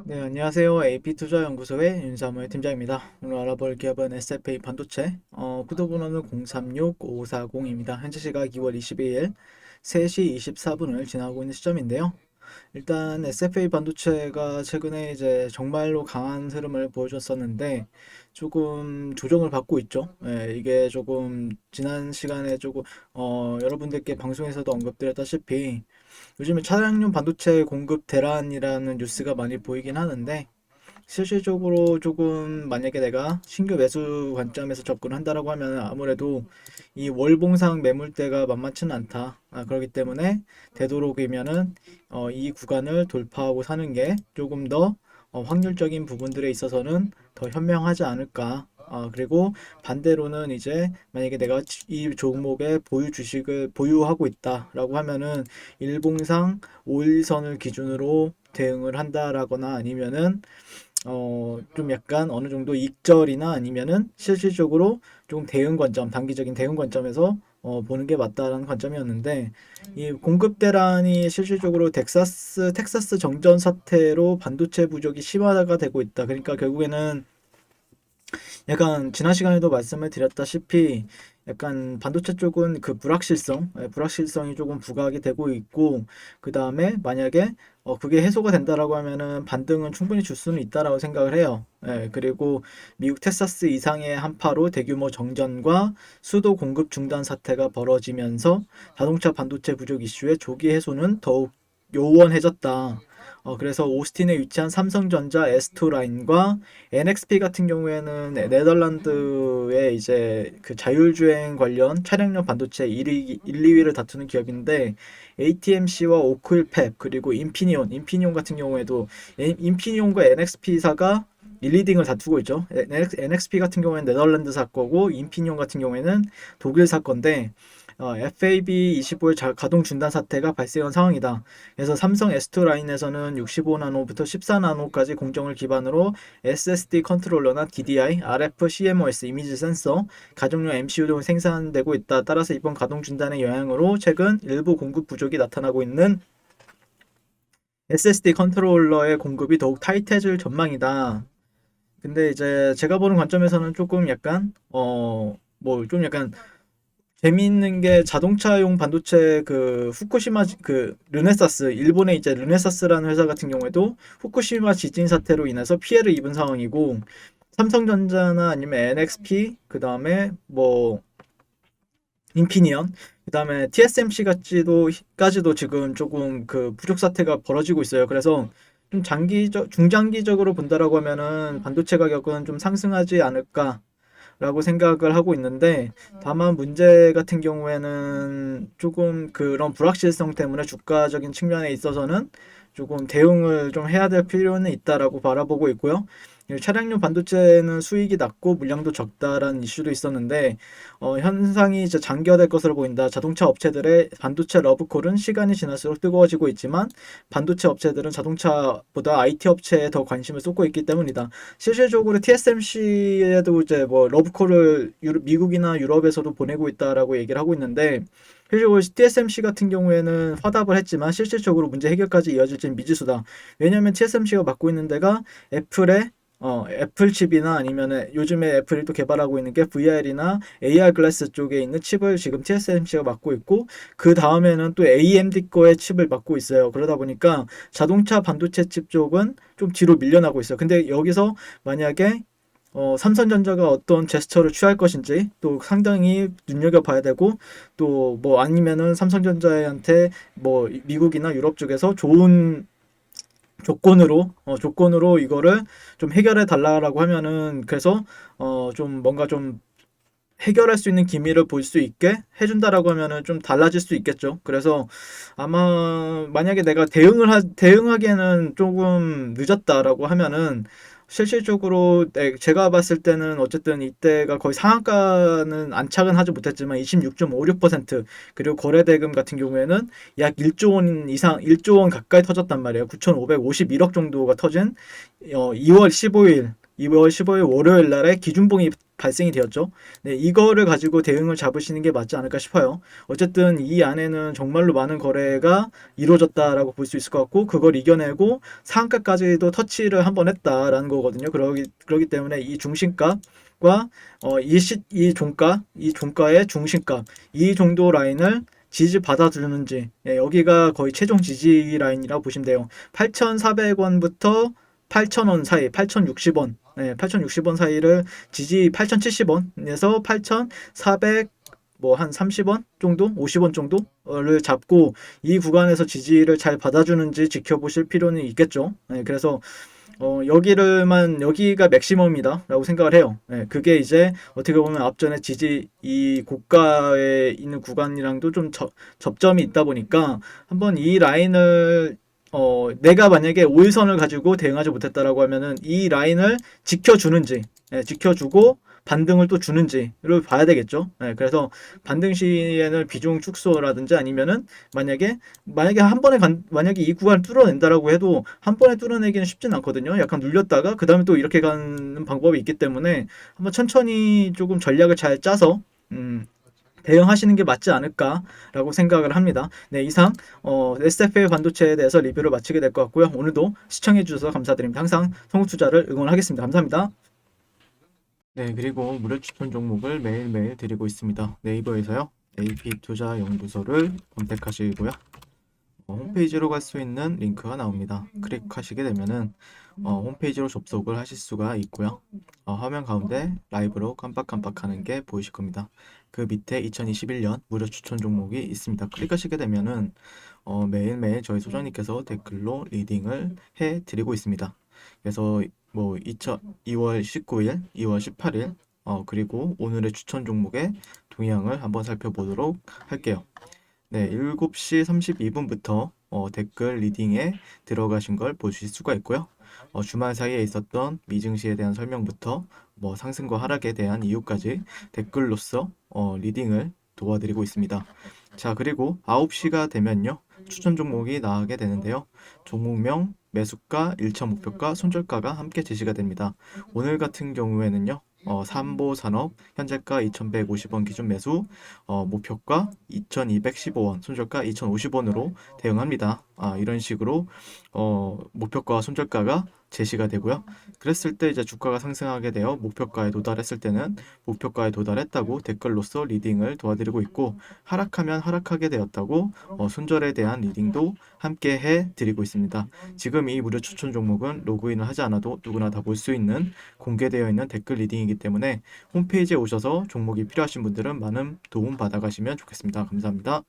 네, 안녕하세요. AP투자연구소의 윤사무엘 팀장입니다. 오늘 알아볼 기업은 SFA 반도체, 구독번호는 036540입니다. 현재 시각 2월 22일 3시 24분을 지나고 있는 시점인데요. 일단 SFA 반도체가 최근에 이제 정말로 강한 흐름을 보여줬었는데 조금 조정을 받고 있죠. 예, 이게 조금 지난 시간에 조금 여러분들께 방송에서도 언급드렸다시피 요즘에 차량용 반도체 공급 대란이라는 뉴스가 많이 보이긴 하는데 실질적으로 조금 만약에 내가 신규 매수 관점에서 접근을 한다라고 하면 아무래도 이 월봉상 매물대가 만만치는 않다. 그렇기 때문에 되도록이면은 이 구간을 돌파하고 사는 게 조금 더 확률적인 부분들에 있어서는 더 현명하지 않을까. 그리고 반대로는 이제 만약에 내가 이 종목의 보유 주식을 보유하고 있다라고 하면은 일봉상 5일선을 기준으로 대응을 한다라거나 아니면은 좀 약간 어느 정도 익절이나 아니면은 실질적으로 좀 대응 관점, 단기적인 대응 관점에서 보는 게 맞다라는 관점이었는데 이 공급 대란이 실질적으로 텍사스 정전 사태로 반도체 부족이 심화가 되고 있다. 그러니까 결국에는 약간 지난 시간에도 말씀을 드렸다시피 약간 반도체 쪽은 그 불확실성이 조금 부각이 되고 있고 그 다음에 만약에 그게 해소가 된다라고 하면은 반등은 충분히 줄 수는 있다라고 생각을 해요. 그리고 미국 텍사스 이상의 한파로 대규모 정전과 수도 공급 중단 사태가 벌어지면서 자동차 반도체 부족 이슈의 조기 해소는 더욱 요원해졌다. 그래서 오스틴에 위치한 삼성전자 S2 라인과 NXP 같은 경우에는 네덜란드의 이제 그 자율주행 관련 차량용 반도체 1위, 2위를 다투는 기업인데 ATMC와 오크힐팹 그리고 인피니온 같은 경우에도 인피니온과 NXP사가 1, 2등을 다투고 있죠. NXP 같은 경우에는 네덜란드사 거고 인피니온 같은 경우에는 독일사 건데 FAB25의 가동 중단 사태가 발생한 상황이다. 그래서 삼성 S2 라인에서는 65나노부터 14나노까지 공정을 기반으로 SSD 컨트롤러나 DDI, RF, CMOS 이미지 센서, 가정용 MCU 등 생산되고 있다. 따라서 이번 가동 중단의 영향으로 최근 일부 공급 부족이 나타나고 있는 SSD 컨트롤러의 공급이 더욱 타이트해질 전망이다. 근데 이제 제가 보는 관점에서는 조금 약간 뭐 좀 약간 재미있는 게 자동차용 반도체 그 후쿠시마 그 르네사스 일본의 이제 르네사스라는 회사 같은 경우에도 후쿠시마 지진 사태로 인해서 피해를 입은 상황이고 삼성전자나 아니면 NXP 그다음에 뭐 인피니언 그다음에 TSMC 까지도 지금 조금 그 부족 사태가 벌어지고 있어요. 그래서 좀 중장기적으로 본다라고 하면은 반도체 가격은 좀 상승하지 않을까 라고 생각을 하고 있는데 다만 문제 같은 경우에는 조금 그런 불확실성 때문에 주가적인 측면에 있어서는 조금 대응을 좀 해야 될 필요는 있다라고 바라보고 있고요. 차량용 반도체는 수익이 낮고 물량도 적다라는 이슈도 있었는데 현상이 이제 장기화될 것으로 보인다. 자동차 업체들의 반도체 러브콜은 시간이 지날수록 뜨거워지고 있지만 반도체 업체들은 자동차보다 IT 업체에 더 관심을 쏟고 있기 때문이다. 실질적으로 TSMC에도 이제 뭐 러브콜을 미국이나 유럽에서도 보내고 있다라고 얘기를 하고 있는데 실질적으로 TSMC 같은 경우에는 화답을 했지만 실질적으로 문제 해결까지 이어질지는 미지수다. 왜냐하면 TSMC가 맡고 있는 데가 애플의 애플 칩이나 아니면은 요즘에 애플이 또 개발하고 있는 게 VR이나 AR 글래스 쪽에 있는 칩을 지금 TSMC가 맡고 있고 그 다음에는 또 AMD 거의 칩을 맡고 있어요. 그러다 보니까 자동차 반도체 칩 쪽은 좀 뒤로 밀려나고 있어요. 근데 여기서 만약에 삼성전자가 어떤 제스처를 취할 것인지 또 상당히 눈여겨봐야 되고 또 뭐 아니면은 삼성전자한테 뭐 미국이나 유럽 쪽에서 좋은 조건으로 이거를 좀 해결해 달라라고 하면은 그래서 좀 뭔가 좀 해결할 수 있는 기미를 볼 수 있게 해준다라고 하면은 좀 달라질 수 있겠죠. 그래서 아마 만약에 내가 대응하기에는 조금 늦었다라고 하면은 실질적으로 제가 봤을 때는 어쨌든 이때가 거의 상한가는 안착은 하지 못했지만 26.56% 그리고 거래대금 같은 경우에는 약 1조 원 이상 1조 원 가까이 터졌단 말이에요. 9,551억 정도가 터진 2월 15일 2월 15일 월요일 날에 기준봉이 발생이 되었죠. 네, 이거를 가지고 대응을 잡으시는 게 맞지 않을까 싶어요. 어쨌든 이 안에는 정말로 많은 거래가 이루어졌다라고 볼 수 있을 것 같고, 그걸 이겨내고 상한가까지도 터치를 한번 했다라는 거거든요. 그러기 때문에 이 중심값과 이 종가의 중심값, 이 정도 라인을 지지 받아주는지, 예, 여기가 거의 최종 지지 라인이라고 보시면 돼요. 8,400원부터 8,000원 사이, 8,060원, 네, 8,060원 사이를 지지 8,070원에서 8,400 뭐 한 30원 정도, 50원 정도를 잡고 이 구간에서 지지를 잘 받아주는지 지켜보실 필요는 있겠죠. 네, 그래서 여기가 맥시멈이다라고 생각을 해요. 네, 그게 이제 어떻게 보면 앞전에 이 고가에 있는 구간이랑도 좀 접점이 있다 보니까 한번 이 라인을 내가 만약에 5일선을 가지고 대응하지 못했다라고 하면은 이 라인을 지켜주는지, 예, 지켜주고 반등을 또 주는지를 봐야 되겠죠. 예, 그래서 반등 시에는 비중 축소라든지 아니면은 만약에 만약에 이 구간을 뚫어낸다라고 해도 한 번에 뚫어내기는 쉽진 않거든요. 약간 눌렸다가 그 다음에 또 이렇게 가는 방법이 있기 때문에 한번 천천히 조금 전략을 잘 짜서 대응하시는 게 맞지 않을까라고 생각을 합니다. 네, 이상 SFA 반도체에 대해서 리뷰를 마치게 될 것 같고요. 오늘도 시청해 주셔서 감사드립니다. 항상 성우 투자를 응원하겠습니다. 감사합니다. 네, 그리고 무료 추천 종목을 매일매일 드리고 있습니다. 네이버에서요. AP투자연구소를 검색하시고요. 홈페이지로 갈 수 있는 링크가 나옵니다. 클릭하시게 되면은 홈페이지로 접속을 하실 수가 있고요. 화면 가운데 라이브로 깜빡깜빡하는 게 보이실 겁니다. 그 밑에 2021년 무료 추천 종목이 있습니다. 클릭하시게 되면은 매일매일 저희 소장님께서 댓글로 리딩을 해 드리고 있습니다. 그래서 뭐 2월 19일, 2월 18일, 그리고 오늘의 추천 종목의 동향을 한번 살펴보도록 할게요. 네, 7시 32분부터 댓글 리딩에 들어가신 걸 보실 수가 있고요. 주말 사이에 있었던 미증시에 대한 설명부터 뭐 상승과 하락에 대한 이유까지 댓글로서 리딩을 도와드리고 있습니다. 자, 그리고 9시가 되면요. 추천 종목이 나가게 되는데요. 종목명, 매수가, 1차 목표가, 손절가가 함께 제시가 됩니다. 오늘 같은 경우에는요. 삼보산업 현재가 2,150원 기준 매수, 목표가 2,215원, 손절가 2,050원으로 대응합니다. 이런 식으로 목표가와 손절가가 제시가 되고요. 그랬을 때 이제 주가가 상승하게 되어 목표가에 도달했을 때는 목표가에 도달했다고 댓글로서 리딩을 도와드리고 있고, 하락하면 하락하게 되었다고 손절에 대한 리딩도 함께 해 드리고 있습니다. 지금 이 무료 추천 종목은 로그인을 하지 않아도 누구나 다 볼 수 있는 공개되어 있는 댓글 리딩이기 때문에 홈페이지에 오셔서 종목이 필요하신 분들은 많은 도움 받아가시면 좋겠습니다. 감사합니다.